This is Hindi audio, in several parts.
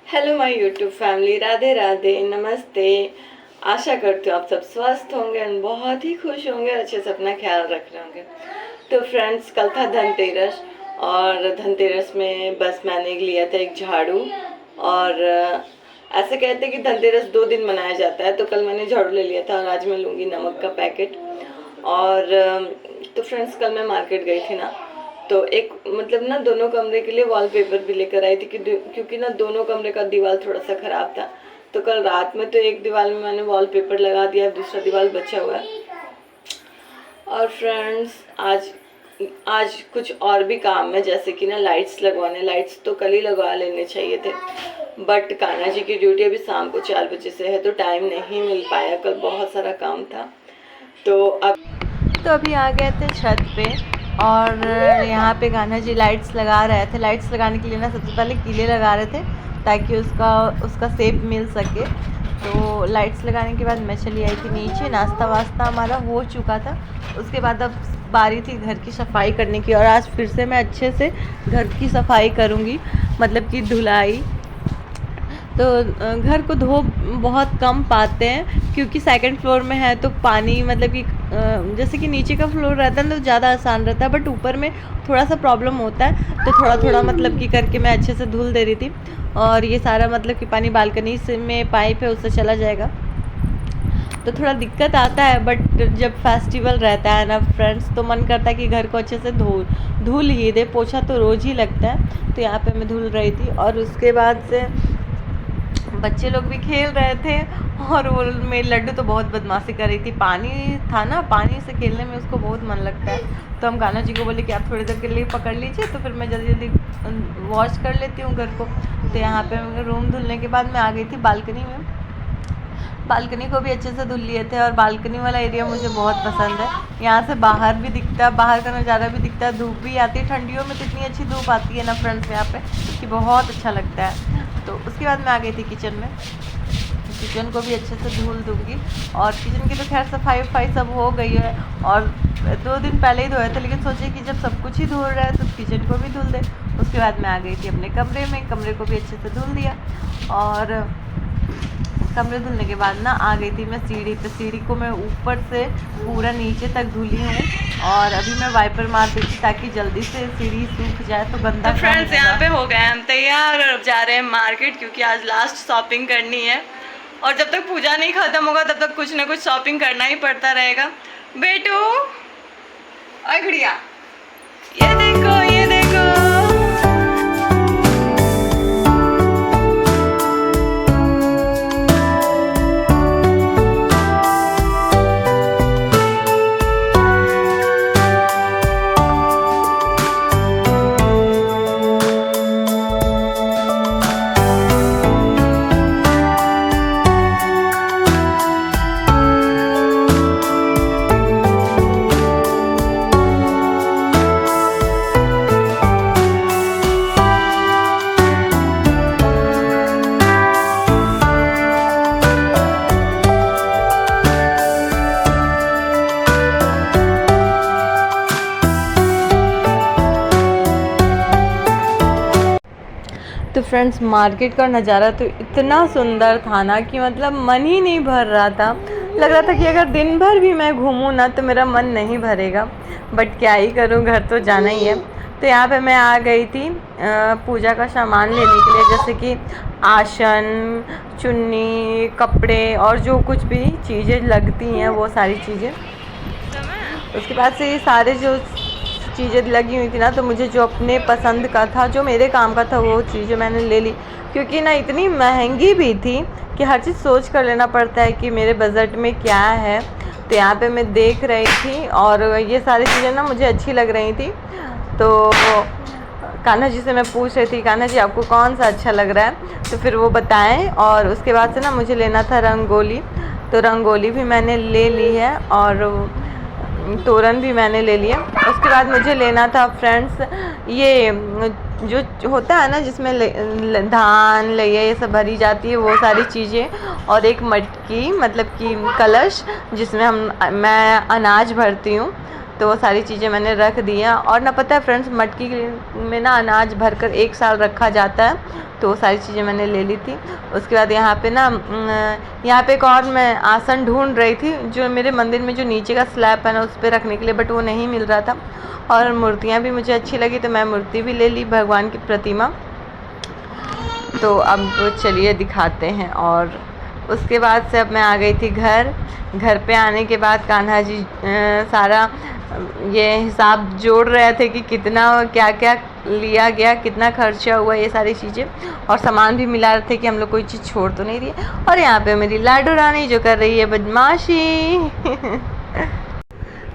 Hello my YouTube family, Radhe Radhe, नमस्ते। आशा करती हूँ आप सब स्वस्थ होंगे और बहुत ही खुश होंगे और अच्छे से अपना ख्याल रख रहे होंगे। तो फ्रेंड्स, कल था धनतेरस और धनतेरस में बस मैंने लिया था एक झाड़ू। और ऐसे कहते हैं कि धनतेरस 2 दिन मनाया जाता है, तो कल मैंने झाड़ू ले लिया था और आज मैं लूँगी नमक का पैकेट। और तो फ्रेंड्स, कल मैं मार्केट गई थी ना, तो एक मतलब ना दोनों कमरे के लिए वॉलपेपर भी लेकर आई थी क्योंकि ना दोनों कमरे का दीवार थोड़ा सा ख़राब था। तो कल रात में तो एक दीवार में मैंने वॉलपेपर लगा दिया, दूसरा दीवार बचा हुआ है। और फ्रेंड्स, आज आज कुछ और भी काम है, जैसे कि ना लाइट्स लगवाने। लाइट्स तो कल ही लगवा लेने चाहिए थे, बट कान्हा जी की ड्यूटी अभी शाम को 4 बजे से है, तो टाइम नहीं मिल पाया। कल बहुत सारा काम था। तो अभी आ गए थे छत पे और यहाँ पे कान्हा जी लाइट्स लगा रहे थे। लाइट्स लगाने के लिए ना सबसे पहले कीले लगा रहे थे ताकि उसका शेप मिल सके। तो लाइट्स लगाने के बाद मैं चली आई थी नीचे। नाश्ता वास्ता हमारा हो चुका था। उसके बाद अब बारी थी घर की सफाई करने की, और आज फिर से मैं अच्छे से घर की सफाई करूँगी, मतलब कि धुलाई। तो घर को धो बहुत कम पाते हैं क्योंकि सेकंड फ्लोर में है, तो पानी मतलब कि जैसे कि नीचे का फ्लोर रहता है तो ज़्यादा आसान रहता है, बट ऊपर में थोड़ा सा प्रॉब्लम होता है। तो थोड़ा थोड़ा मतलब कि करके मैं अच्छे से धुल दे रही थी। और ये सारा मतलब कि पानी बालकनी से में पाइप है, उससे चला जाएगा, तो थोड़ा दिक्कत आता है। बट जब फेस्टिवल रहता है ना फ्रेंड्स, तो मन करता है कि घर को अच्छे से धुल ही दे। पोछा तो रोज़ ही लगता है, तो यहाँ पे मैं धुल रही थी। और उसके बाद से बच्चे लोग भी खेल रहे थे, और वो मेरी लड्डू तो बहुत बदमाशी कर रही थी। पानी था ना, पानी से खेलने में उसको बहुत मन लगता है। तो हम कान्हा जी को बोले कि आप थोड़ी देर के लिए पकड़ लीजिए, तो फिर मैं जल्दी जल्दी वॉश कर लेती हूँ घर को। तो यहाँ पे रूम धुलने के बाद मैं आ गई थी बालकनी में। बालकनी को भी अच्छे से धुल लिए थे, और बालकनी वाला एरिया मुझे बहुत पसंद है। यहाँ से बाहर भी दिखता है, बाहर का नज़ारा भी दिखता है, धूप भी आती है। ठंडियों में तो इतनी अच्छी धूप आती है ना फ्रेंड्स यहाँ पे, कि बहुत अच्छा लगता है। तो उसके बाद मैं आ गई थी किचन में। किचन को भी अच्छे से धुल दूँगी, और किचन की तो खैर सफाई वफाई सब हो गई है, और 2 दिन पहले ही धोया था, लेकिन सोचे कि जब सब कुछ ही धुल रहा है तो किचन को भी धुल दे। उसके बाद मैं आ गई थी अपने कमरे में, कमरे को भी अच्छे से धुल दिया। और कमरे धुलने के बाद ना आ गई थी मैं सीढ़ी पे। सीढ़ी को मैं ऊपर से पूरा नीचे तक धुली हूँ, और अभी मैं वाइपर मार दी थी ताकि जल्दी से सीढ़ी सूख जाए, तो गंदा। तो फ्रेंड्स, यहाँ पे हो गए हम तैयार और अब जा रहे हैं मार्केट, क्योंकि आज लास्ट शॉपिंग करनी है। और जब तक पूजा नहीं खत्म होगा तब तक कुछ ना कुछ शॉपिंग करना ही पड़ता रहेगा। बेटू और गुड़िया, ये देखो ये देखो। तो फ्रेंड्स, मार्केट का नज़ारा तो इतना सुंदर था ना कि मतलब मन ही नहीं भर रहा था। लग रहा था कि अगर दिन भर भी मैं घूमूं ना तो मेरा मन नहीं भरेगा, बट क्या ही करूं, घर तो जाना ही है। तो यहाँ पे मैं आ गई थी पूजा का सामान लेने के लिए, जैसे कि आसन, चुन्नी, कपड़े और जो कुछ भी चीज़ें लगती हैं वो सारी चीज़ें। उसके बाद से ये सारे जो चीज़ें लगी हुई थी ना, तो मुझे जो अपने पसंद का था, जो मेरे काम का था, वो चीज़ें मैंने ले ली। क्योंकि ना इतनी महंगी भी थी कि हर चीज़ सोच कर लेना पड़ता है कि मेरे बजट में क्या है। तो यहाँ पे मैं देख रही थी, और ये सारी चीज़ें ना मुझे अच्छी लग रही थी। तो कान्हा जी से मैं पूछ रही थी, कान्हा जी आपको कौन सा अच्छा लग रहा है, तो फिर वो बताएं। और उसके बाद से ना मुझे लेना था रंगोली, तो रंगोली भी मैंने ले ली है, और तोरण भी मैंने ले लिया। उसके बाद मुझे लेना था फ्रेंड्स ये जो होता है ना, जिसमें धान लैया ये सब भरी जाती है, वो सारी चीज़ें, और एक मटकी मतलब कि कलश जिसमें मैं अनाज भरती हूँ। तो वो सारी चीज़ें मैंने रख दी हैं। और ना पता है फ्रेंड्स, मटकी में ना अनाज भरकर 1 साल रखा जाता है, तो वो सारी चीज़ें मैंने ले ली थी। उसके बाद यहाँ पे ना यहाँ पे एक और मैं आसन ढूंढ रही थी जो मेरे मंदिर में जो नीचे का स्लैब है ना उस पर रखने के लिए, बट वो नहीं मिल रहा था। और मूर्तियाँ भी मुझे अच्छी लगी तो मैं मूर्ति भी ले ली, भगवान की प्रतिमा। तो अब चलिए दिखाते हैं। और उसके बाद से अब मैं आ गई थी घर पे आने के बाद कान्हा जी सारा ये हिसाब जोड़ रहे थे कि कितना क्या क्या लिया गया, कितना खर्चा हुआ, ये सारी चीज़ें, और सामान भी मिला रहे थे कि हम लोग कोई चीज़ छोड़ तो नहीं रही है। और यहाँ पे मेरी लाडू रानी जो कर रही है बदमाशी।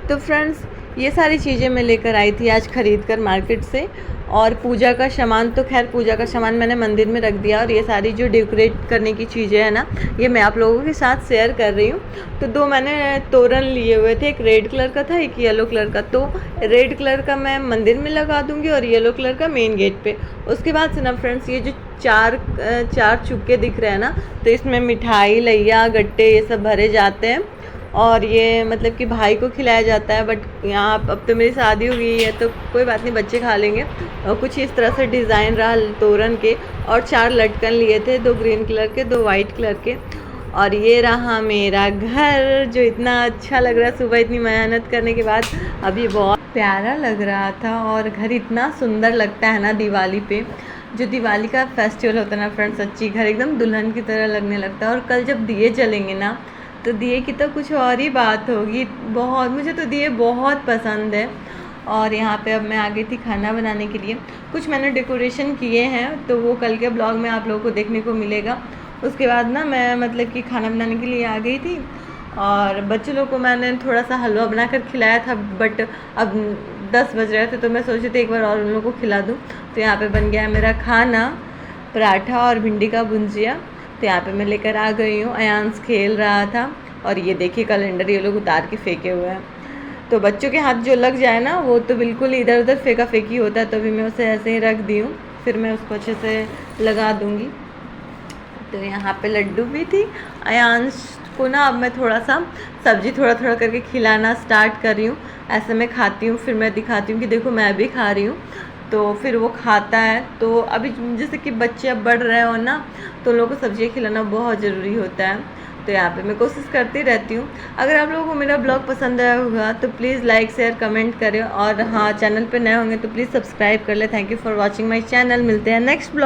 तो फ्रेंड्स, ये सारी चीज़ें मैं लेकर आई थी आज ख़रीद कर मार्केट से। और पूजा का सामान तो खैर पूजा का सामान मैंने मंदिर में रख दिया, और ये सारी जो डेकोरेट करने की चीज़ें हैं ना, ये मैं आप लोगों के साथ शेयर कर रही हूँ। तो 2 मैंने तोरण लिए हुए थे, एक रेड कलर का था, एक येलो कलर का। तो रेड कलर का मैं मंदिर में लगा दूँगी और येलो कलर का मेन गेट पे। उसके बाद से ना फ्रेंड्स, ये जो चार चुक्के दिख रहे हैं ना, तो इसमें मिठाई, लैया, गट्टे ये सब भरे जाते हैं, और ये मतलब कि भाई को खिलाया जाता है। बट यहाँ अब तो मेरी शादी हो गई है तो कोई बात नहीं, बच्चे खा लेंगे। और कुछ इस तरह से डिज़ाइन रहा तोरण के, और 4 लटकन लिए थे, 2 ग्रीन कलर के, 2 वाइट कलर के। और ये रहा मेरा घर जो इतना अच्छा लग रहा है सुबह इतनी मेहनत करने के बाद। अभी बहुत प्यारा लग रहा था, और घर इतना सुंदर लगता है ना दिवाली पे। जो दिवाली का फेस्टिवल होता है ना फ्रेंड्स, सच्ची घर एकदम दुल्हन की तरह लगने लगता है। और कल जब दिए जलेंगे ना, तो दिए की तो कुछ और ही बात होगी। बहुत, मुझे तो दिए बहुत पसंद है। और यहाँ पे अब मैं आ गई थी खाना बनाने के लिए। कुछ मैंने डेकोरेशन किए हैं तो वो कल के ब्लॉग में आप लोगों को देखने को मिलेगा। उसके बाद ना मैं मतलब कि खाना बनाने के लिए आ गई थी, और बच्चों लोग को मैंने थोड़ा सा हलवा बनाकर खिलाया था। बट अब 10 बज रहे थे तो मैं सोची थी एक बार और उन लोगों को खिला दूँ। तो यहाँ पे बन गया मेरा खाना, पराठा और भिंडी का भुंजिया। तो यहाँ पे मैं लेकर आ गई हूँ। अयांश खेल रहा था, और ये देखिए कैलेंडर ये लोग उतार के फेंके हुए हैं। तो बच्चों के हाथ जो लग जाए ना वो तो बिल्कुल इधर उधर फेंका फेंकी होता है, तो अभी मैं उसे ऐसे ही रख दी हूँ, फिर मैं उसको अच्छे से लगा दूँगी। तो यहाँ पे लड्डू भी थी। अयांश को ना अब मैं थोड़ा सा सब्जी थोड़ा थोड़ा करके खिलाना स्टार्ट कर रही हूँ। ऐसे मैं खाती हूँ, फिर मैं दिखाती हूँ कि देखो मैं भी खा रही हूँ, तो फिर वो खाता है। तो अभी जैसे कि बच्चे अब बढ़ रहे हो ना, तो उन लोगों को सब्जी खिलाना बहुत ज़रूरी होता है। तो यहाँ पे मैं कोशिश करती रहती हूँ। अगर आप लोगों को मेरा ब्लॉग पसंद आया होगा तो प्लीज़ लाइक शेयर कमेंट करें, और हाँ चैनल पे नए होंगे तो प्लीज़ सब्सक्राइब कर ले। Thank you for watching my channel. मिलते हैं नेक्स्ट ब्लॉग।